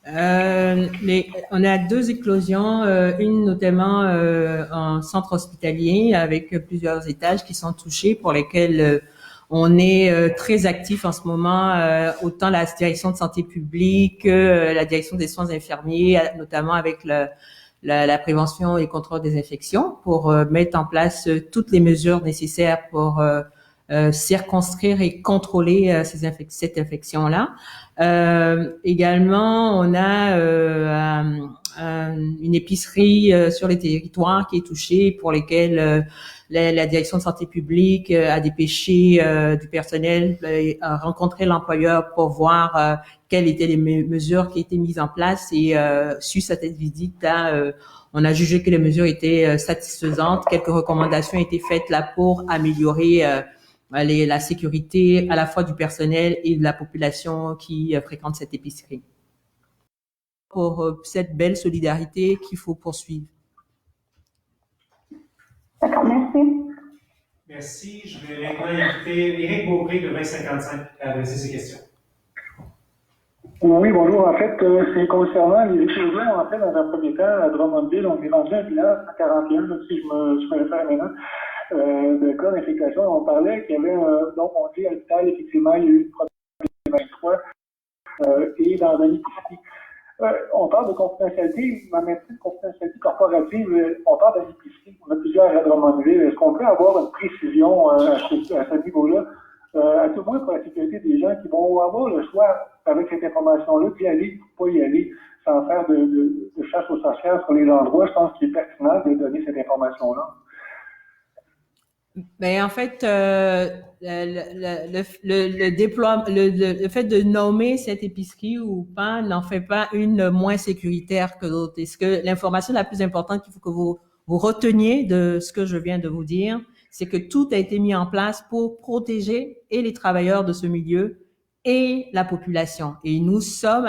On a deux éclosions, une notamment en centre hospitalier avec plusieurs étages qui sont touchés pour lesquels on est très actif en ce moment, autant la direction de santé publique que la direction des soins infirmiers, notamment avec la prévention et contrôle des infections, pour mettre en place toutes les mesures nécessaires pour circonscrire et contrôler cette infection-là. Également, on a une épicerie sur les territoires qui est touchée, pour lesquels la direction de santé publique a dépêché du personnel, a rencontré l'employeur pour voir quelles étaient les mesures qui étaient mises en place, et suite à cette visite, on a jugé que les mesures étaient satisfaisantes. Quelques recommandations ont été faites là pour améliorer la sécurité à la fois du personnel et de la population qui fréquente cette épicerie. Pour cette belle solidarité qu'il faut poursuivre. D'accord, merci. Merci. Je vais maintenant inviter Éric Beaupré de 2055 à adresser ses questions. Oui, bonjour. En fait, c'est concernant les éclosions. En fait, dans un premier temps, à Drummondville, on est rendu un bilan 141, si je me réfère maintenant, de cas d'infectation. On parlait qu'il y avait donc on dit à l'hôpital, effectivement, il y a eu une problème 23 et dans un épicerie. On parle de confidentialité, mais en même temps de confidentialité corporative, on parle d'un épicerie. On a plusieurs à Drummondville. Est-ce qu'on peut avoir une précision à ce niveau-là? À tout le moins pour la sécurité des gens qui vont avoir le choix avec cette information-là d'y aller ou pas y aller sans faire de chasse aux sorcières sur les endroits. Je pense qu'il est pertinent de donner cette information-là. Ben en fait, le fait de nommer cette épicerie ou pas n'en fait pas une moins sécuritaire que l'autre. Est-ce que l'information la plus importante qu'il faut que vous reteniez de ce que je viens de vous dire, c'est que tout a été mis en place pour protéger et les travailleurs de ce milieu et la population. Et nous sommes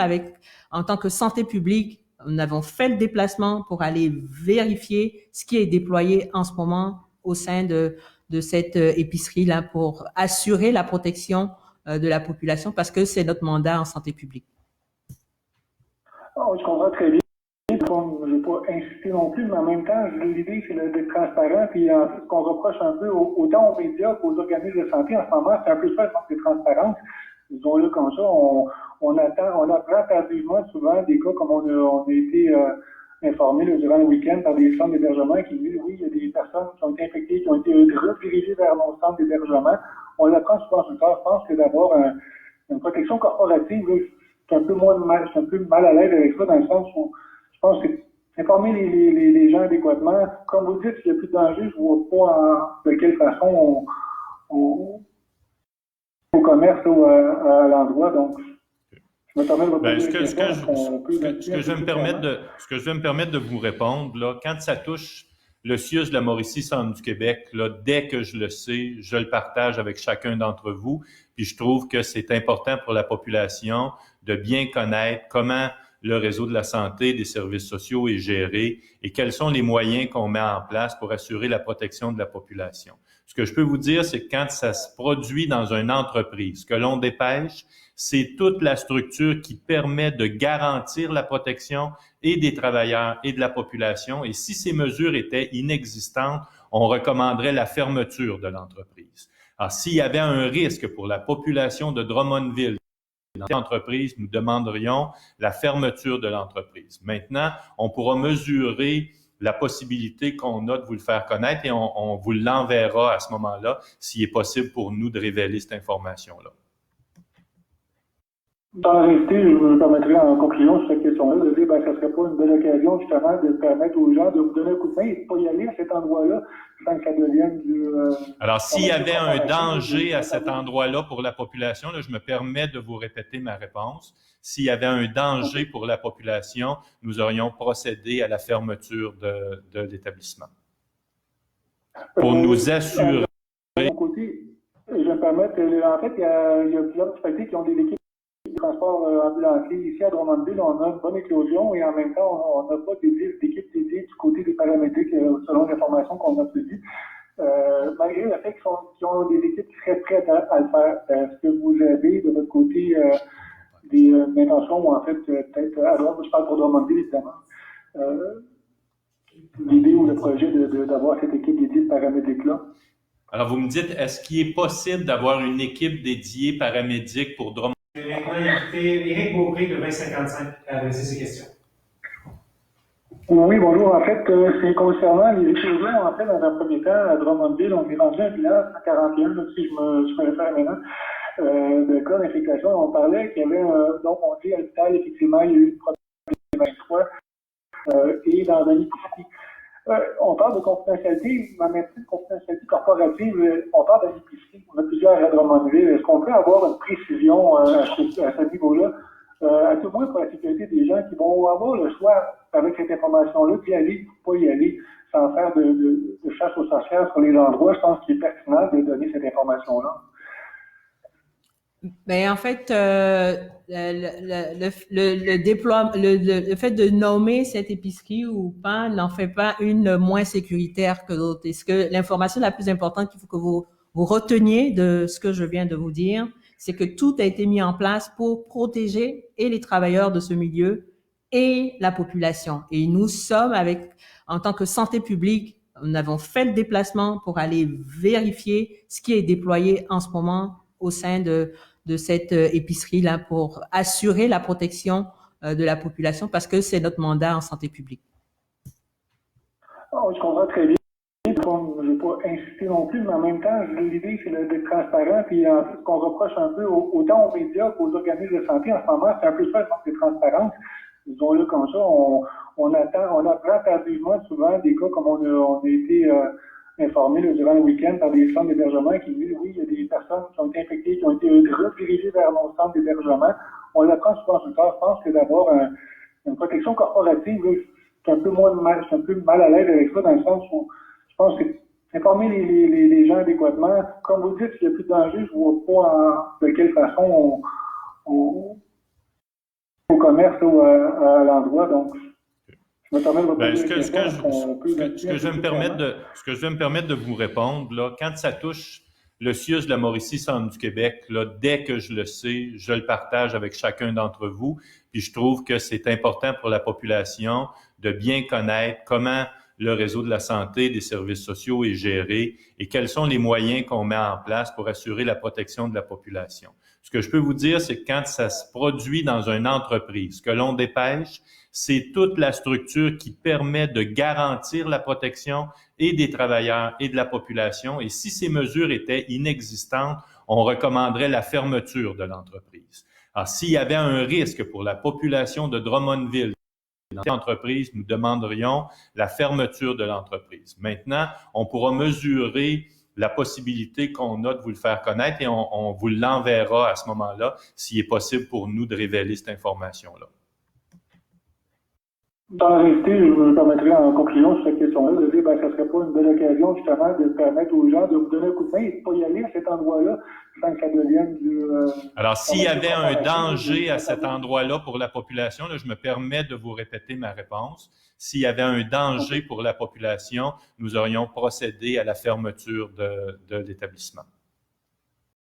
en tant que santé publique, nous avons fait le déplacement pour aller vérifier ce qui est déployé en ce moment au sein de cette épicerie-là pour assurer la protection de la population, parce que c'est notre mandat en santé publique. Je comprends très bien. Je ne vais pas insister non plus, mais en même temps, l'idée, c'est d'être transparent. Puis ce qu'on reproche un peu autant aux médias qu'aux organismes de santé en ce moment, c'est un peu ça, le manque de transparence. Disons-le comme ça, on apprend tardivement souvent des cas comme on a été informés durant le week-end par des centres d'hébergement qui disent oui, il y a des personnes qui ont été infectées, qui ont été redirigées vers nos centres d'hébergement. On l'apprend souvent plus tard. Je pense que d'avoir une protection corporative, là, je suis un peu mal à l'aise avec ça, dans le sens où je pense que informer les gens adéquatement, comme vous dites, s'il n'y a plus de danger, je ne vois pas de quelle façon au commerce ou à l'endroit. Donc, je me permets de ce que je vais me permettre de vous répondre, là, quand ça touche le CIUS de la Mauricie, Centre du Québec, là, dès que je le sais, je le partage avec chacun d'entre vous. Puis je trouve que c'est important pour la population de bien connaître comment le réseau de la santé, des services sociaux est géré et quels sont les moyens qu'on met en place pour assurer la protection de la population. Ce que je peux vous dire, c'est que quand ça se produit dans une entreprise, que l'on dépêche, c'est toute la structure qui permet de garantir la protection et des travailleurs et de la population. Et si ces mesures étaient inexistantes, on recommanderait la fermeture de l'entreprise. Alors, s'il y avait un risque pour la population de Drummondville, dans l'entreprise, nous demanderions la fermeture de l'entreprise. Maintenant, on pourra mesurer la possibilité qu'on a de vous le faire connaître et on vous l'enverra à ce moment-là s'il est possible pour nous de révéler cette information-là. Dans la réalité, je me permettrai en conclusion sur cette question-là de dire que ça ne serait pas une belle occasion justement de permettre aux gens de vous donner un coup de main et de ne pas y aller à cet endroit-là sans que ça devienne du... Alors, s'il y avait un danger à cet endroit-là pour la population, là, je me permets de vous répéter ma réponse. S'il y avait un danger pour la population, nous aurions procédé à la fermeture de l'établissement. Pour nous assurer... De mon côté, je me permets, en fait, il y a plusieurs municipalités qui ont des équipes de transport ambulancier. Ici, à Drummondville, on a une bonne éclosion et en même temps, on n'a pas d'équipe dédiée du côté des paramédics selon l'information qu'on a obtenue. Malgré le fait qu'ils ont des équipes qui seraient prêtes à le faire, est-ce que vous avez de votre côté intentions, ou en fait, peut-être à droite, je parle pour Drummondville, évidemment, l'idée ou le projet d'avoir cette équipe dédiée de paramédics-là. Alors, vous me dites, est-ce qu'il est possible d'avoir une équipe dédiée paramédic pour Drummondville? Je vais maintenant inviter Éric Beaupré de 2055 à adresser ses questions. Oui, bonjour. En fait, c'est concernant les écrivains, en fait, dans un premier temps, à Drummondville, on est rendu un bilan 141, si je me réfère maintenant, de cas d'infectation. On parlait qu'il y avait, donc, on dit à l'hôpital, effectivement, il y a eu une problème 23, et dans un épicerie. On parle de confidentialité, mais même de confidentialité corporative, on parle d'un épicerie. On a plusieurs à Drummondville. Est-ce qu'on peut avoir une précision à ce niveau-là, à tout le moins pour la sécurité des gens qui vont avoir le choix avec cette information-là d'y aller ou pas y aller, sans faire de chasse aux sorcières sur les endroits? Je pense qu'il est pertinent de donner cette information-là. Ben en fait, le fait de nommer cette épicerie ou pas n'en fait pas une moins sécuritaire que l'autre. Est-ce que l'information la plus importante qu'il faut que vous reteniez de ce que je viens de vous dire, c'est que tout a été mis en place pour protéger et les travailleurs de ce milieu et la population. Et nous sommes en tant que santé publique, nous avons fait le déplacement pour aller vérifier ce qui est déployé en ce moment au sein de cette épicerie-là pour assurer la protection de la population parce que c'est notre mandat en santé publique. Je comprends très bien. Je ne vais pas insister non plus, mais en même temps, l'idée, c'est d'être transparent. Puis ce qu'on reproche un peu autant aux médias qu'aux organismes de santé en ce moment, c'est un peu ça, le manque de transparence. Disons-le comme ça, on apprend tardivement souvent des cas comme on a été informés durant le week-end par des centres d'hébergement qui disent oui, il y a des personnes qui ont été infectées, qui ont été redirigées vers nos centres d'hébergement. On l'apprend souvent sur le temps. Je pense que d'avoir une protection corporative, là, je suis un peu mal à l'aise avec ça, dans le sens où je pense que informer les gens adéquatement, comme vous dites, s'il n'y a plus de danger, je ne vois pas de quelle façon au commerce ou à l'endroit. Donc, je me permets de ben, ce que je vais me permettre de vous répondre, là, quand ça touche le CIUS de la Mauricie, Centre du Québec, là, dès que je le sais, je le partage avec chacun d'entre vous. Puis je trouve que c'est important pour la population de bien connaître comment le réseau de la santé, des services sociaux est géré et quels sont les moyens qu'on met en place pour assurer la protection de la population. Ce que je peux vous dire, c'est que quand ça se produit dans une entreprise, que l'on dépêche, c'est toute la structure qui permet de garantir la protection et des travailleurs et de la population. Et si ces mesures étaient inexistantes, on recommanderait la fermeture de l'entreprise. Alors, s'il y avait un risque pour la population de Drummondville, dans l'entreprise, nous demanderions la fermeture de l'entreprise. Maintenant, on pourra mesurer la possibilité qu'on a de vous le faire connaître et on vous l'enverra à ce moment-là s'il est possible pour nous de révéler cette information-là. Dans la réalité, je me permettrai en conclusion sur cette question-là de dire que ce ne serait pas une belle occasion justement de permettre aux gens de vous donner un coup de main et de ne pas y aller à cet endroit-là sans que ça devienne du... Alors, s'il y avait un danger à cet endroit-là pour la population, là, je me permets de vous répéter ma réponse. S'il y avait un danger pour la population, nous aurions procédé à la fermeture de l'établissement.